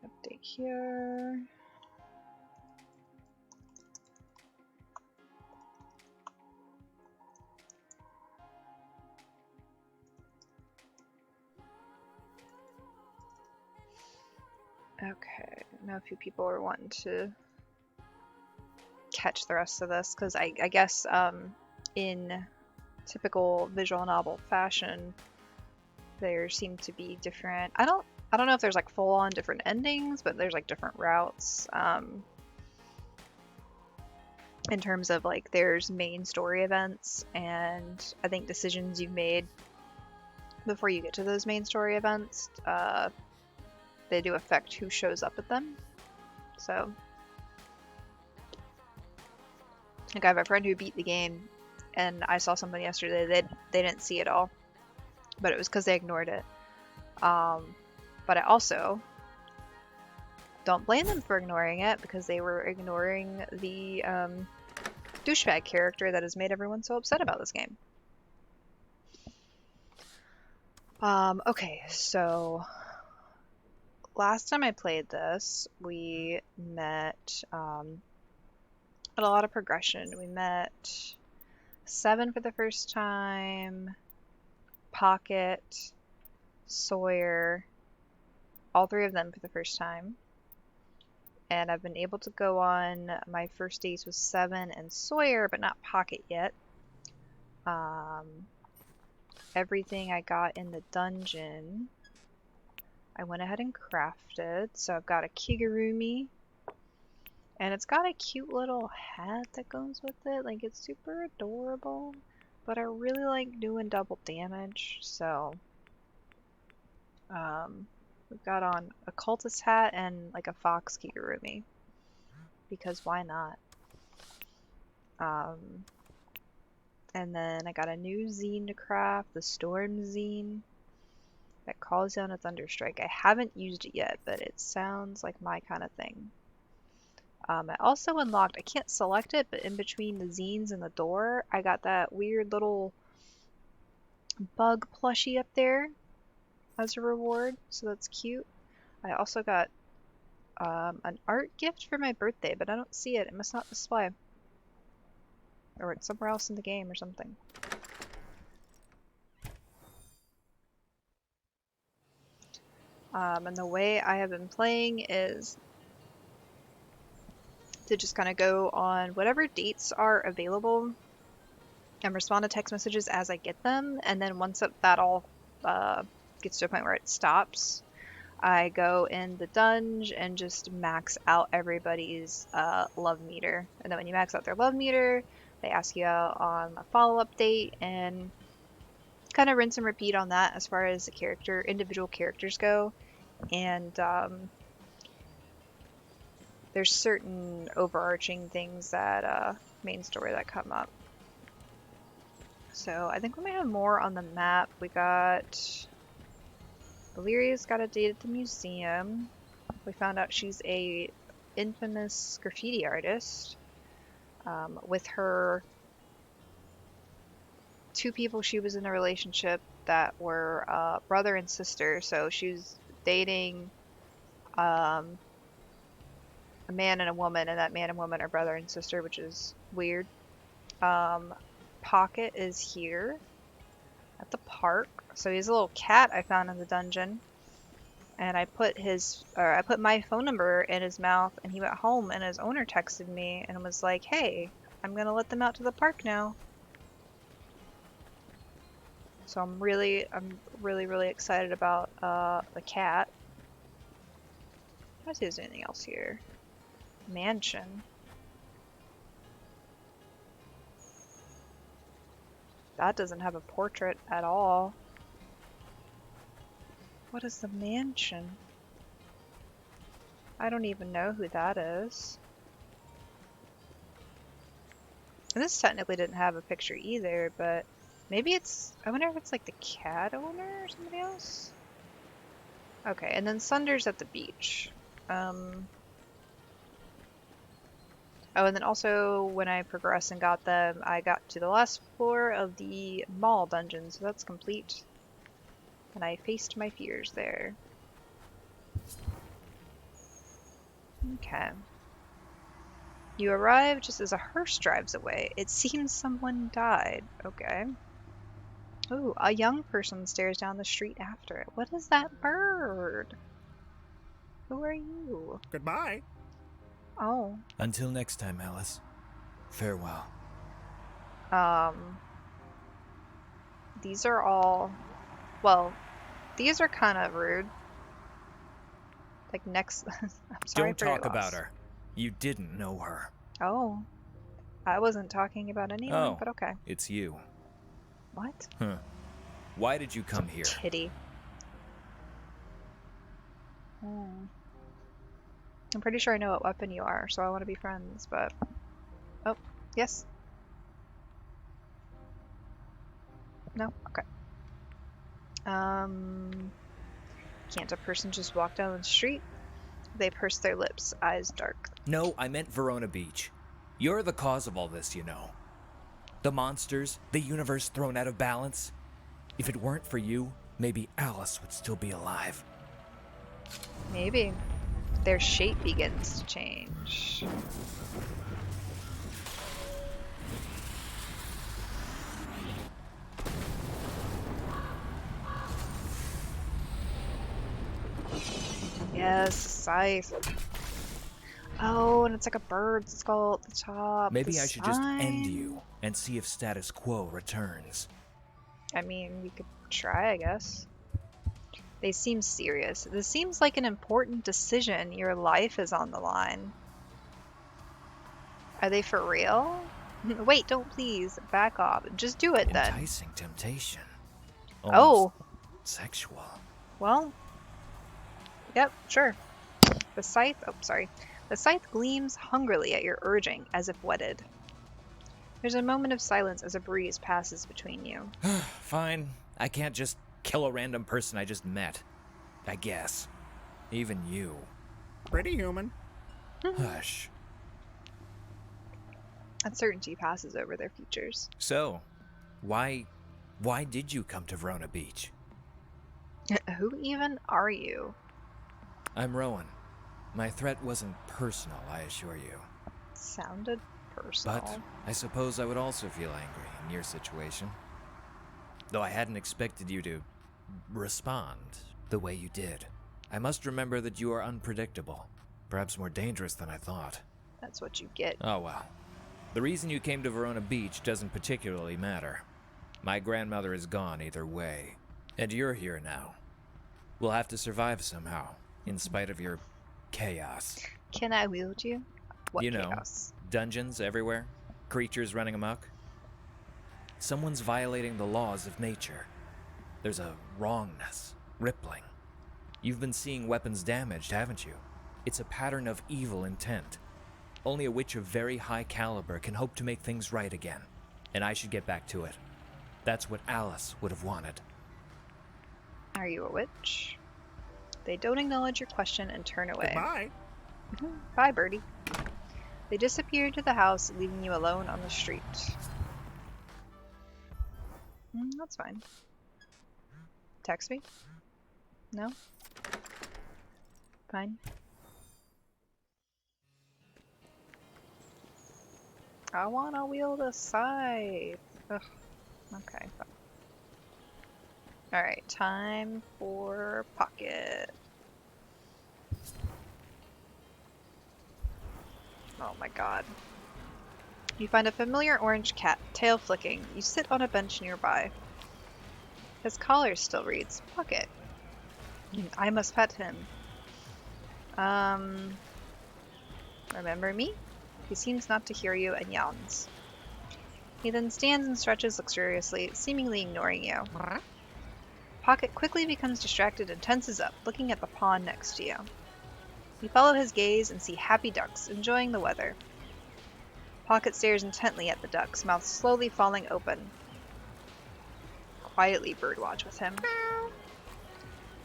Update here. Okay, now a few people are wanting to catch the rest of this because I guess in typical visual novel fashion, there seem to be different. I don't know if there's like full on different endings, but there's like different routes. In terms of like there's main story events, and I think decisions you've made before you get to those main story events, they do affect who shows up at them. So, like I have a friend who beat the game, and I saw something yesterday they didn't see it all, but it was because they ignored it. But I also don't blame them for ignoring it because they were ignoring the douchebag character that has made everyone so upset about this game. Okay, so last time I played this, we met had a lot of progression. We met Seven for the first time, Pocket, Sawyer, all three of them for the first time. And I've been able to go on my first dates with Seven and Sawyer, but not Pocket yet. Everything I got in the dungeon, I went ahead and crafted. So I've got a Kigurumi, and it's got a cute little hat that goes with it. Like, it's super adorable, but I really like doing double damage, so we've got on a cultist hat and like a fox Kigurumi, because why not? And then I got a new zine to craft, the Storm zine, that calls down a Thunderstrike. I haven't used it yet, but it sounds like my kind of thing. I also unlocked, I can't select it, but in between the zines and the door, I got that weird little bug plushie up there as a reward, so that's cute. I also got an art gift for my birthday, but I don't see it. It must not display. Or it's somewhere else in the game or something. And the way I have been playing is to just kind of go on whatever dates are available and respond to text messages as I get them. And then once that all gets to a point where it stops, I go in the dungeon and just max out everybody's love meter. And then when you max out their love meter, they ask you on a follow-up date, and kind of rinse and repeat on that as far as the individual characters go. And there's certain overarching things that main story that come up. So I think we might have more on the map. We got Valeria's got a date at the museum. We found out she's a infamous graffiti artist. With her two people she was in a relationship that were brother and sister. So she was dating a man and a woman, and that man and woman are brother and sister, which is weird. Pocket is here at the park. So he's a little cat I found in the dungeon, and I put my phone number in his mouth, and he went home, and his owner texted me and was like, "Hey, I'm gonna let them out to the park now." So I'm really excited about the cat. Let's see if there's anything else here. Mansion. That doesn't have a portrait at all. What is the mansion? I don't even know who that is. And this technically didn't have a picture either, but maybe it's... I wonder if it's like the cat owner or somebody else? Okay, and then Sunder's at the beach. Oh, and then also when I progressed and got them, I got to the last floor of the mall dungeon, so that's complete. And I faced my fears there. Okay. You arrive just as a hearse drives away. It seems someone died. Okay. Ooh, a young person stares down the street after it. What is that bird? Who are you? Goodbye. Oh. Until next time, Alice. Farewell. These are all... Well, these are kind of rude. Like next... I'm sorry Don't for your talk about loss. her. You didn't know her. Oh. I wasn't talking about anyone, but okay. It's you. What? Huh. Why did you come here? Titty. Hmm. I'm pretty sure I know what weapon you are, so I want to be friends, but... Oh, yes. No? Okay. Can't a person just walk down the street? They purse their lips, eyes dark. No, I meant Verona Beach. You're the cause of all this, you know. The monsters, the universe thrown out of balance. If it weren't for you, maybe Alice would still be alive. Maybe. Their shape begins to change. Yes, scythe. Oh, and it's like a bird's skull at the top. Maybe the I should just end sign. you and see if status quo returns. I mean, you could try, I guess. They seem serious. This seems like an important decision. Your life is on the line. Are they for real? Wait, don't please. Back off. Just do it then. Enticing temptation. Oh. Sexual. Well. Yep, sure. The scythe... Oh, sorry. The scythe gleams hungrily at your urging, as if wedded. There's a moment of silence as a breeze passes between you. Fine. I can't just kill a random person I just met. I guess. Even you. Pretty human. Hush. Uncertainty passes over their features. So, why did you come to Verona Beach? Who even are you? I'm Rowan. My threat wasn't personal, I assure you. Sounded personal. But I suppose I would also feel angry in your situation. Though I hadn't expected you to respond the way you did. I must remember that you are unpredictable. Perhaps more dangerous than I thought. That's what you get. Oh well. The reason you came to Verona Beach doesn't particularly matter. My grandmother is gone either way. And you're here now. We'll have to survive somehow, in spite of your chaos. Can I wield you? What you know, chaos? Dungeons everywhere, creatures running amok. Someone's violating the laws of nature. There's a wrongness, rippling. You've been seeing weapons damaged, haven't you? It's a pattern of evil intent. Only a witch of very high caliber can hope to make things right again. And I should get back to it. That's what Alice would have wanted. Are you a witch? They don't acknowledge your question and turn away. Goodbye. Bye, birdie. They disappear into the house, leaving you alone on the street. That's fine. Text me? No? Fine. I wanna wield a scythe. Ugh. Okay, fine. Alright, time for pocket. Oh my god. You find a familiar orange cat, tail flicking. You sit on a bench nearby. His collar still reads, Pocket. I must pet him. Remember me? He seems not to hear you and yawns. He then stands and stretches luxuriously, seemingly ignoring you. Pocket quickly becomes distracted and tenses up, looking at the pond next to you. You follow his gaze and see happy ducks, enjoying the weather. Pocket stares intently at the ducks, mouth slowly falling open. Quietly birdwatch with him.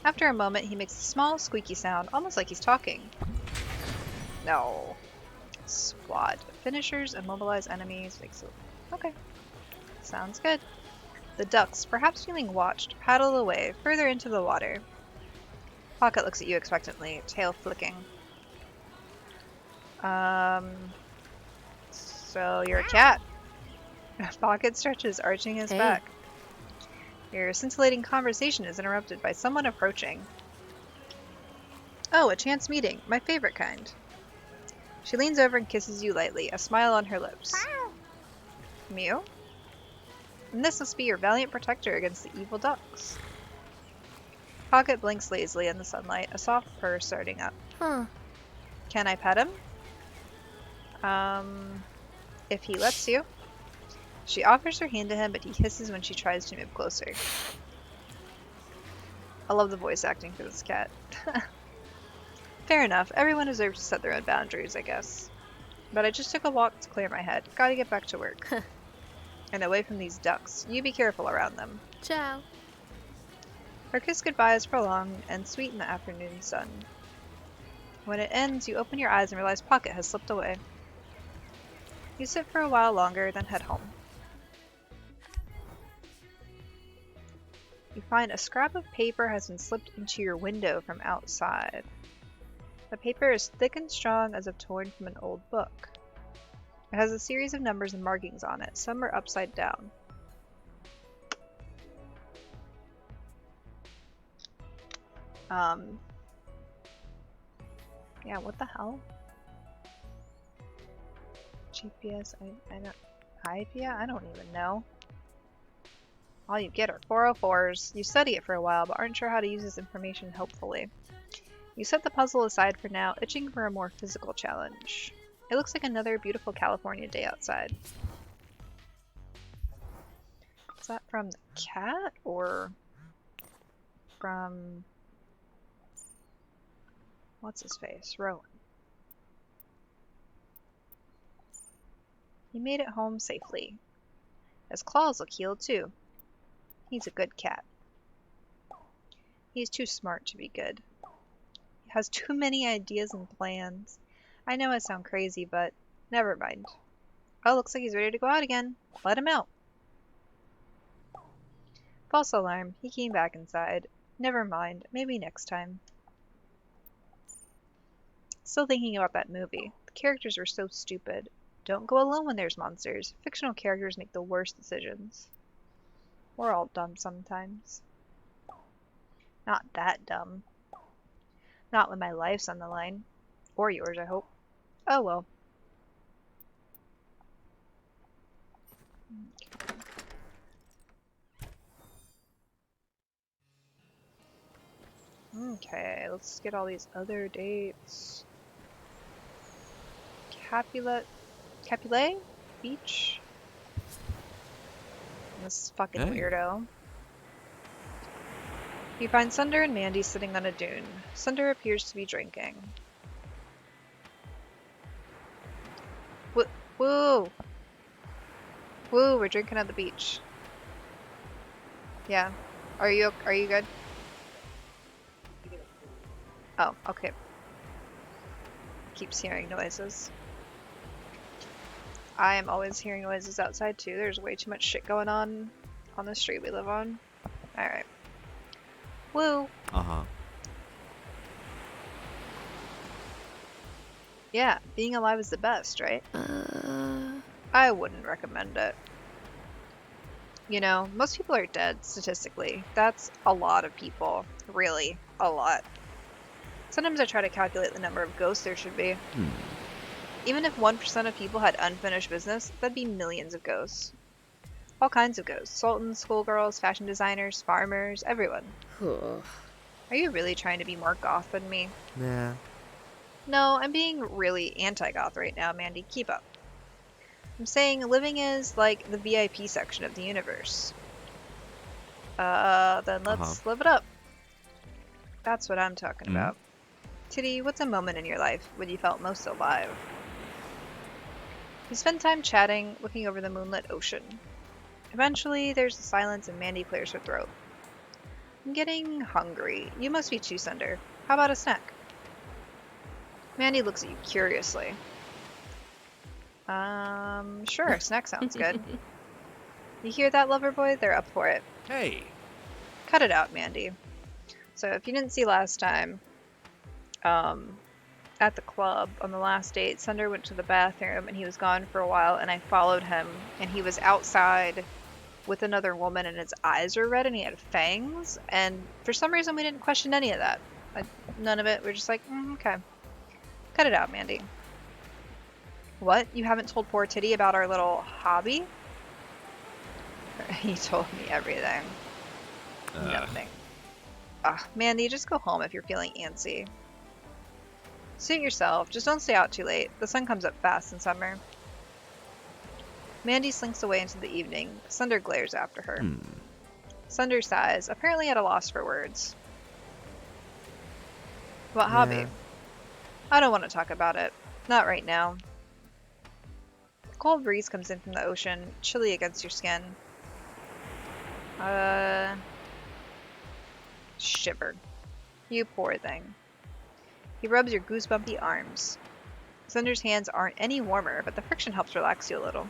After a moment, he makes a small, squeaky sound, almost like he's talking. No. Squad. Finishers, immobilize enemies. Okay. Sounds good. The ducks, perhaps feeling watched, paddle away, further into the water. Pocket looks at you expectantly, tail flicking. So you're a cat. Pocket stretches, arching his Hey. back. Your scintillating conversation is interrupted by someone approaching. Oh, a chance meeting. My favorite kind. She leans over and kisses you lightly, a smile on her lips. Mew? And this must be your valiant protector against the evil ducks. Pocket blinks lazily in the sunlight, a soft purr starting up. Huh. Can I pet him? If he lets you. She offers her hand to him, but he hisses when she tries to move closer. I love the voice acting for this cat. Fair enough, everyone deserves to set their own boundaries, I guess. But I just took a walk to clear my head. Gotta get back to work. And away from these ducks. You be careful around them. Ciao. Her kiss goodbye is prolonged and sweet in the afternoon sun. When it ends, you open your eyes and realize Pocket has slipped away. You sit for a while longer, then head home. You find a scrap of paper has been slipped into your window from outside. The paper is thick and strong as if torn from an old book. It has a series of numbers and markings on it. Some are upside down. Yeah, what the hell? GPS, I don't... Hypia? I don't even know. All you get are 404s. You study it for a while, but aren't sure how to use this information helpfully. You set the puzzle aside for now, itching for a more physical challenge. It looks like another beautiful California day outside. Is that from the cat, or from... what's his face? Rowan. He made it home safely. His claws look healed too. He's a good cat. He's too smart to be good. He has too many ideas and plans. I know I sound crazy, but never mind. Oh, looks like he's ready to go out again. Let him out. False alarm. He came back inside. Never mind. Maybe next time. Still thinking about that movie. The characters were so stupid. Don't go alone when there's monsters. Fictional characters make the worst decisions. We're all dumb sometimes. Not that dumb. Not when my life's on the line. Or yours, I hope. Oh well. Okay, let's get all these other dates. Capulet Beach? This fucking Hey. weirdo. You find Sunder and Mandy sitting on a dune. Sunder appears to be drinking. Woo! Woo, we're drinking at the beach. Yeah. Are you good? Oh, okay. Keeps hearing noises. I am always hearing noises outside too. There's way too much shit going on the street we live on. Alright. Woo! Uh-huh. Yeah, being alive is the best, right? I wouldn't recommend it. You know, most people are dead, statistically. That's a lot of people. Really, a lot. Sometimes I try to calculate the number of ghosts there should be. Even if 1% of people had unfinished business, that'd be millions of ghosts. All kinds of ghosts. Sultans, schoolgirls, fashion designers, farmers, everyone. Are you really trying to be more goth than me? Nah. No, I'm being really anti-goth right now, Mandy. Keep up. I'm saying living is like the VIP section of the universe. Then let's live it up. That's what I'm talking about. Titty, what's a moment in your life when you felt most alive? You spend time chatting, looking over the moonlit ocean. Eventually, there's a silence and Mandy clears her throat. I'm getting hungry. You must be too, Sunder. How about a snack? Mandy looks at you curiously. Sure, a snack sounds good. You hear that, lover boy? They're up for it. Hey. Cut it out, Mandy. So if you didn't see last time, at the club on the last date, Sunder went to the bathroom and he was gone for a while, and I followed him, and he was outside with another woman, and his eyes were red and he had fangs, and for some reason we didn't question any of that. Like, none of it. We're just like, okay. Cut it out, Mandy. What? You haven't told poor Titty about our little hobby? He told me everything. Nothing. Ugh, Mandy, just go home if you're feeling antsy. Suit yourself. Just don't stay out too late. The sun comes up fast in summer. Mandy slinks away into the evening. Sunder glares after her. Sunder sighs, apparently at a loss for words. What hobby? I don't want to talk about it. Not right now. A cold breeze comes in from the ocean, chilly against your skin. Shiver. You poor thing. He rubs your goosebumpy arms. Sunder's hands aren't any warmer, but the friction helps relax you a little.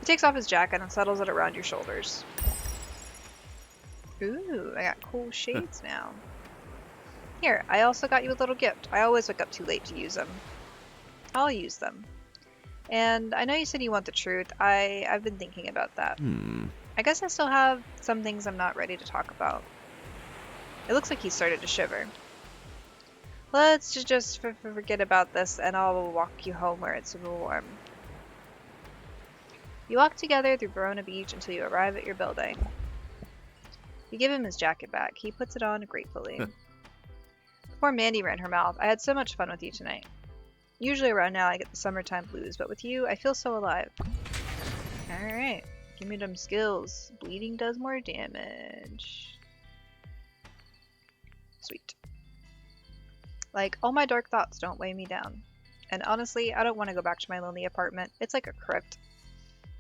He takes off his jacket and settles it around your shoulders. Ooh, I got cool shades now. Here, I also got you a little gift. I always wake up too late to use them. I'll use them. And I know you said you want the truth. I've been thinking about that. I guess I still have some things I'm not ready to talk about. It looks like he started to shiver. Let's just forget about this, and I'll walk you home where it's warm. You walk together through Verona Beach until you arrive at your building. You give him his jacket back. He puts it on gratefully. Before Mandy ran her mouth, I had so much fun with you tonight. Usually around now I get the summertime blues, but with you I feel so alive. Alright, give me them skills. Bleeding does more damage. Sweet. Like, all my dark thoughts don't weigh me down. And honestly, I don't want to go back to my lonely apartment. It's like a crypt.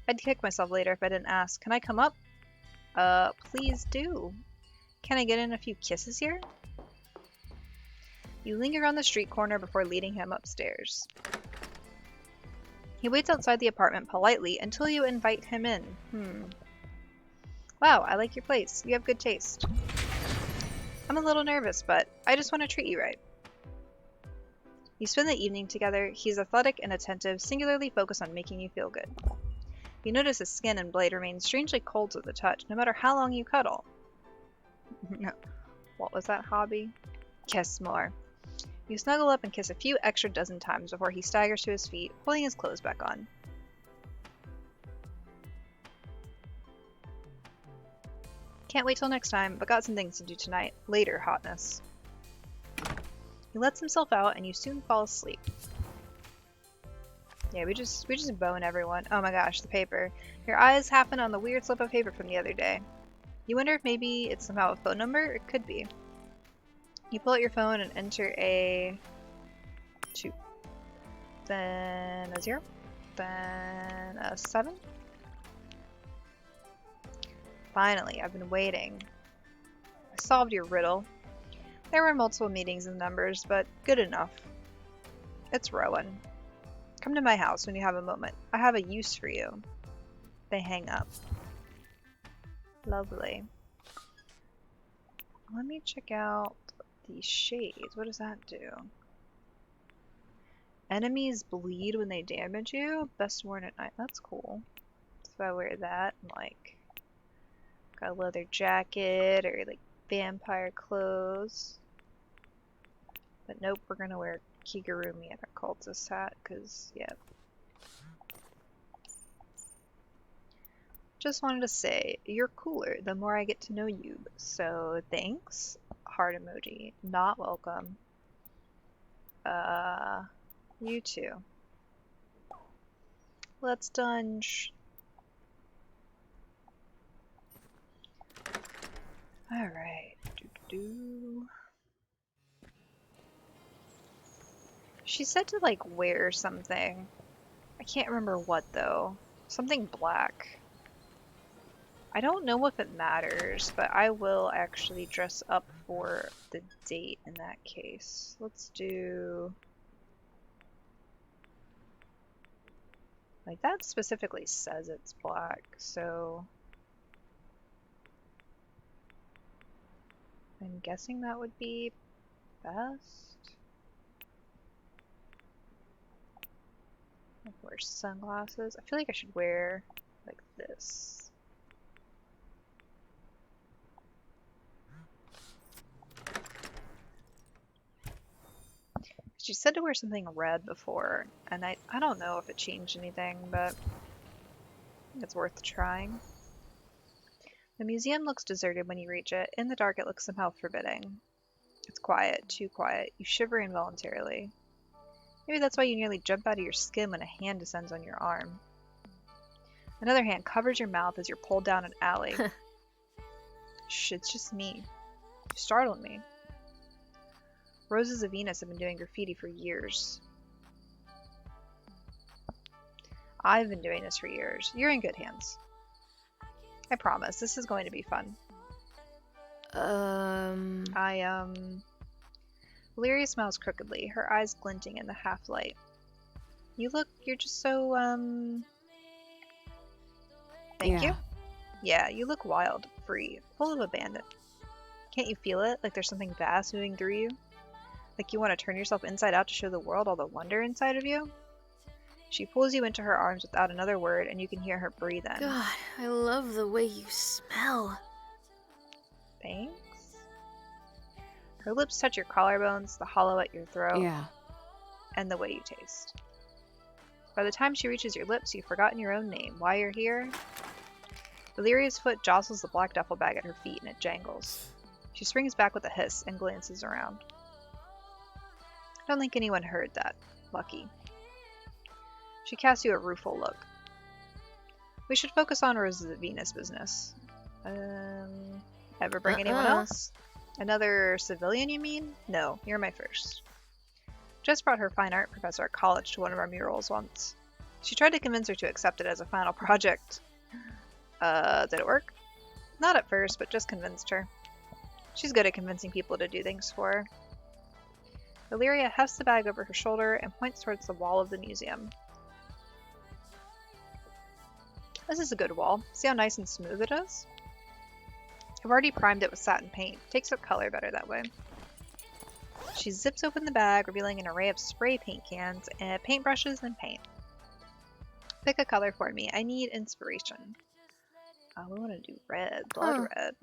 I'd kick myself later if I didn't ask. Can I come up? Please do. Can I get in a few kisses here? You linger on the street corner before leading him upstairs. He waits outside the apartment politely until you invite him in. Wow, I like your place. You have good taste. I'm a little nervous, but I just want to treat you right. You spend the evening together. He's athletic and attentive, singularly focused on making you feel good. You notice his skin and blade remain strangely cold to the touch, no matter how long you cuddle. What was that hobby? Kiss more. You snuggle up and kiss a few extra dozen times before he staggers to his feet, pulling his clothes back on. Can't wait till next time, but got some things to do tonight. Later, hotness. He lets himself out and you soon fall asleep. Yeah, we just bone everyone. Oh my gosh, the paper. Your eyes happen on the weird slip of paper from the other day. You wonder if maybe it's somehow a phone number? It could be. You pull out your phone and enter a 2. Then a 0. Then a 7. Finally, I've been waiting. I solved your riddle. There were multiple meetings and numbers, but good enough. It's Rowan. Come to my house when you have a moment. I have a use for you. They hang up. Lovely. Let me check out these shades. What does that do? Enemies bleed when they damage you. Best worn at night. That's cool. So if I wear that and like got a leather jacket or like vampire clothes. But nope, we're gonna wear Kigurumi and a cultist hat, cause yeah. Just wanted to say, you're cooler the more I get to know you, so thanks. Heart emoji. Not welcome. You too. Let's dunge. Alright. She said to like wear something. I can't remember what though. Something black. I don't know if it matters, but I will actually dress up for the date in that case. Let's do... Like, that specifically says it's black, so... I'm guessing that would be best. I wear sunglasses. I feel like I should wear like this. She said to wear something red before, and I don't know if it changed anything, but I think it's worth trying. The museum looks deserted when you reach it. In the dark, it looks somehow forbidding. It's quiet, too quiet. You shiver involuntarily. Maybe that's why you nearly jump out of your skin when a hand descends on your arm. Another hand covers your mouth as you're pulled down an alley. Shh, it's just me. You startled me. Roses of Venus have been doing graffiti for years. I've been doing this for years. You're in good hands. I promise, this is going to be fun. Valeria smiles crookedly, her eyes glinting in the half-light. You're just so, Thank you? Yeah, you look wild, free, full of abandon. Can't you feel it? Like there's something vast moving through you? Like you want to turn yourself inside out to show the world all the wonder inside of you? She pulls you into her arms without another word, and you can hear her breathe in. God, I love the way you smell. Thanks? Her lips touch your collarbones, the hollow at your throat, Yeah. and the way you taste. By the time she reaches your lips, you've forgotten your own name, why you're here. Valeria's foot jostles the black duffel bag at her feet, and it jangles. She springs back with a hiss and glances around. I don't think anyone heard that. Lucky. She casts you a rueful look. We should focus on Roses of Venus business. Ever bring anyone else? Another civilian, you mean? No, you're my first. Jess brought her fine art professor at college to one of our murals once. She tried to convince her to accept it as a final project. Did it work? Not at first, but just convinced her. She's good at convincing people to do things for her. Valeria hefts the bag over her shoulder and points towards the wall of the museum. This is a good wall. See how nice and smooth it is? I've already primed it with satin paint. Takes up color better that way. She zips open the bag, revealing an array of spray paint cans, and paintbrushes, and paint. Pick a color for me. I need inspiration. We want to do red. Blood red.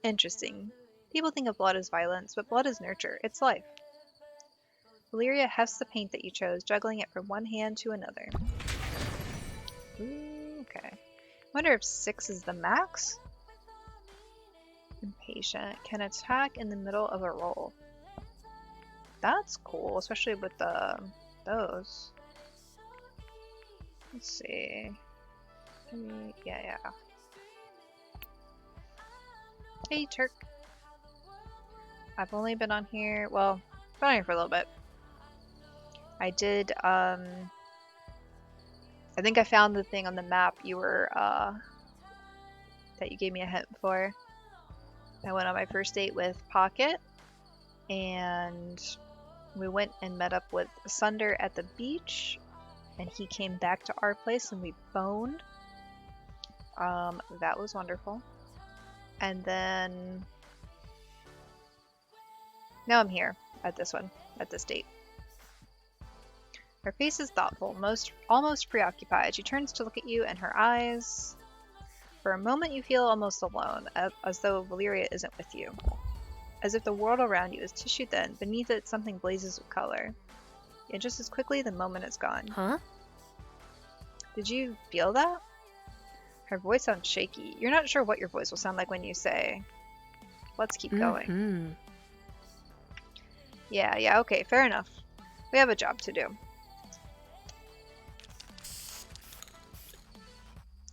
Interesting. People think of blood as violence, but blood is nurture. It's life. Valeria hefts the paint that you chose, juggling it from one hand to another. Ooh, okay. Wonder if 6 is the max? Impatient. Can attack in the middle of a roll. That's cool, especially with those. Let's see. Yeah. Hey, Turk. I've only been on here, well, been on here for a little bit. I did, I think I found the thing on the map you were, that you gave me a hint for. I went on my first date with Pocket, and we went and met up with Sunder at the beach, and he came back to our place and we boned. That was wonderful. And then now I'm here at this date. Her face is thoughtful, almost preoccupied. She turns to look at you, and her eyes... For a moment you feel almost alone, as though Valeria isn't with you. As if the world around you is tissue thin, beneath it something blazes with color. Yet just as quickly the moment is gone. Huh? Did you feel that? Her voice sounds shaky. You're not sure what your voice will sound like when you say, let's keep going. Yeah, okay, fair enough. We have a job to do.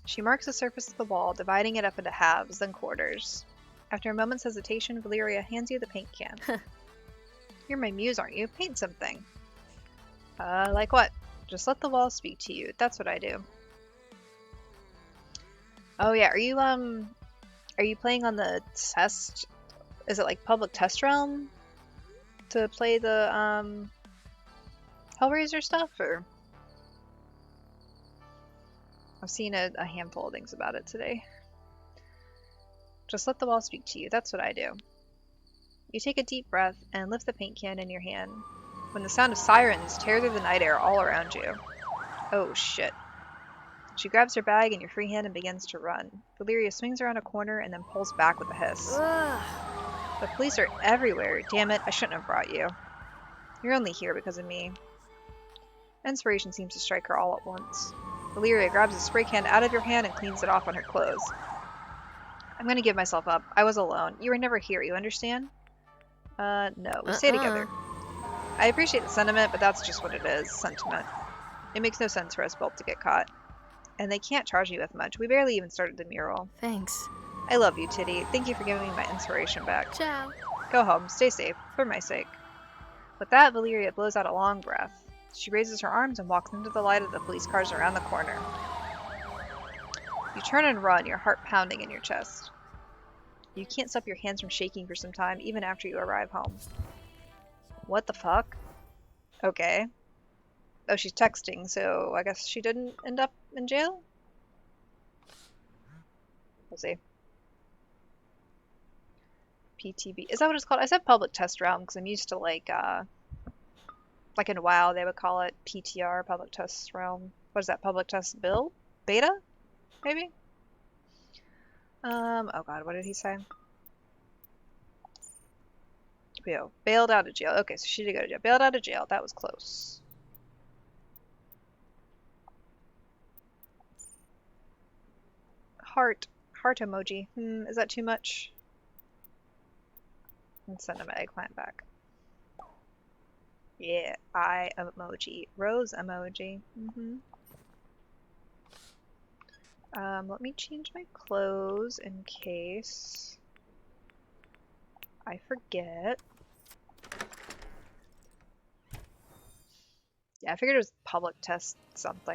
She marks the surface of the wall, dividing it up into halves, then quarters. After a moment's hesitation, Valeria hands you the paint can. You're my muse, aren't you? Paint something. Like what? Just let the wall speak to you. That's what I do. Oh yeah, are you playing on the test? Is it like public test realm to play the Hellraiser stuff, or? I've seen a handful of things about it today. Just let the wall speak to you. That's what I do. You take a deep breath and lift the paint can in your hand when the sound of sirens tear through the night air all around you. Oh shit. She grabs her bag in your free hand and begins to run. Valeria swings around a corner and then pulls back with a hiss. Ugh. The police are everywhere. Damn it, I shouldn't have brought you. You're only here because of me. Inspiration seems to strike her all at once. Valeria grabs a spray can out of your hand and cleans it off on her clothes. I'm gonna give myself up. I was alone. You were never here, you understand? No. We stay together. I appreciate the sentiment, but that's just what it is. Sentiment. It makes no sense for us both to get caught. And they can't charge me with much. We barely even started the mural. Thanks. I love you, Titty. Thank you for giving me my inspiration back. Ciao. Go home. Stay safe. For my sake. With that, Valeria blows out a long breath. She raises her arms and walks into the light of the police cars around the corner. You turn and run, your heart pounding in your chest. You can't stop your hands from shaking for some time, even after you arrive home. What the fuck? Okay. Oh, she's texting, so I guess she didn't end up in jail? We'll see. PTB. Is that what it's called? I said public test realm because I'm used to like in WoW they would call it PTR, public test realm. What is that? Public test bill? Beta? Maybe? Oh god, what did he say? Yo, bailed out of jail. Okay, so she did go to jail. Bailed out of jail. That was close. Heart. Heart emoji. Is that too much? And send him an eggplant back. Yeah, eye emoji. Rose emoji. Let me change my clothes in case I forget. Yeah, I figured it was public test something.